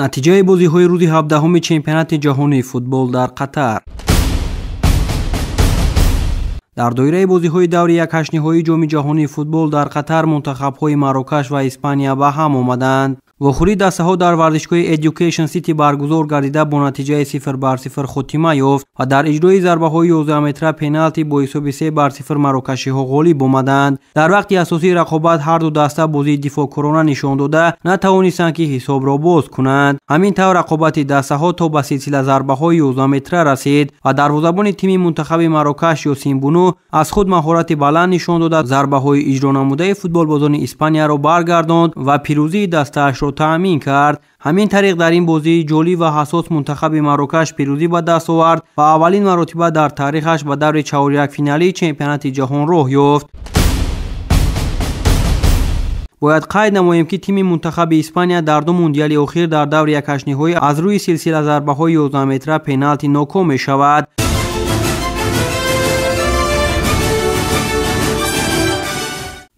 натиҷаи бозиҳои рӯзи 17 чемпионати ҷаҳонии футбол дар Қатар. дар доираи бозиҳои даври 1/8 ҷоми ҷаҳонии футбол дар Қатар мунтахабҳои Марокаш ва Испания ба ҳам омаданд. вохӯрии дастаҳо дар варзишгоҳи Education City баргузор гардида бо натиҷаи 0-0 хотима ёфт ва дар иҷрои зарбаҳои 11 метра пеналти бо ҳисоби 3-0 марокашиҳо ғолиб омаданд. дар вақти асосии рақобат ҳар ду даста бозии дифоъкорона нишон дода натавонистанд ки ҳисобро боз кунанд. ҳамин тавр рақобати дастаҳо то ба силсила зарбаҳои 11 метра расид ва дарвозабони тими мунтахаби Марокаш Ёсин Буну аз худ маҳорати баланд нишон дода зарбаҳои иҷронамудаи футболбозони Испанияро баргардонд ва пирӯзии дастаашро таъмин кард. ҳамин тариқ дар ин бозии ҷолиб ва ҳассос мунтахаби Марокаш пирӯзӣ ба даст овард ва аввалин маротиба дар таърихаш ба даври чаҳорякфиналии чемпионати ҷаҳон роҳ ёфт. бояд қайд намоем ки тими мунтахаби Испания дар ду мундиали охир дар даври 1/8 аз рӯи силсила зарбаҳои 11 метра пеналти ноком мешавад.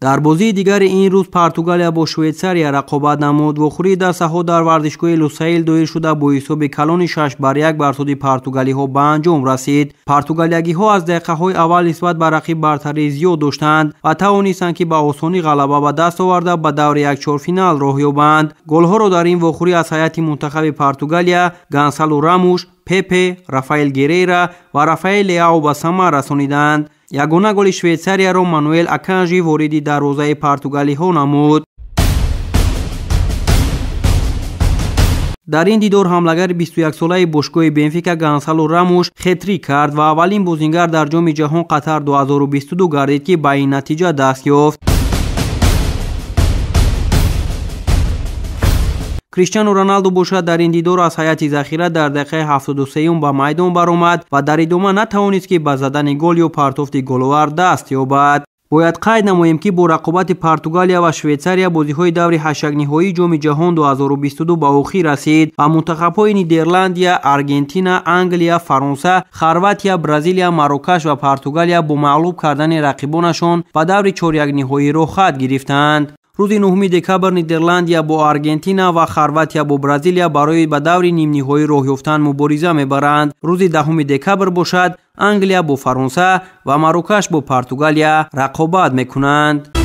дар бозии дигари ин рӯз Португалия бо Швейтсария рақобат намуд. вохӯрии дастаҳо дар варзишгоҳи Лусаил доир шуда бо ҳисоби калони 6-1 бар суди португалиҳо ба анҷом расид. португалиягиҳо аз дақиқаҳои аввал нисбат ба рақиб бартарӣ зиёд доштанд ва тавонистанд ки ба осонӣ ғалаба ба даст оварда ба даври якчорфинал роҳ ёбанд. голҳоро дар ин вохӯрӣ аз ҳайати мунтахаби Португалия Гонсалу Рамуш, Пепе, Рафаэл Герейра ва Рафаэл Леао ба самар расониданд. ягона голи Швейтсарияро Мануэл Аканжи вориди дарвозаи португалиҳо намуд. дар ин дидор ҳамлагари 21-солаи бошгоҳи Бенфика Гонсалу Рамуш хетрик кард ва аввалин бозингар дар ҷоми ҷаҳон Қатар 2022 гардид ки ба ин натиҷа даст ёфт. Криштиану Роналду бошад дар ин дидор аз ҳайати захира дар дақиқаи 73 ба майдон баромад ва дар идома натавонист ки ба задани гол ё партофти головар даст ёбад. бояд қайд намоем ки бо рақобати Португалия ва Швейтсария бозиҳои даври ҳаштагниҳоии ҷоми ҷаҳон 2022 ба охир расид ва мунтахабҳои Нидерландия, Аргентина, Англия, Фаронса, Хорватия, Бразилия, Марокаш ва Португалия бо мағлуб кардани рақибонашон ба даври чорякниҳоиро хат гирифтанд. рӯзи 9 декабр Нидерландия бо Аргентина ва Хорватия бо Бразилия барои ба даври нимниҳоӣ роҳ ёфтан мубориза мебаранд. рӯзи 10 декабр бошад Англия бо Фаронса ва Марокаш бо Португалия рақобат мекунанд.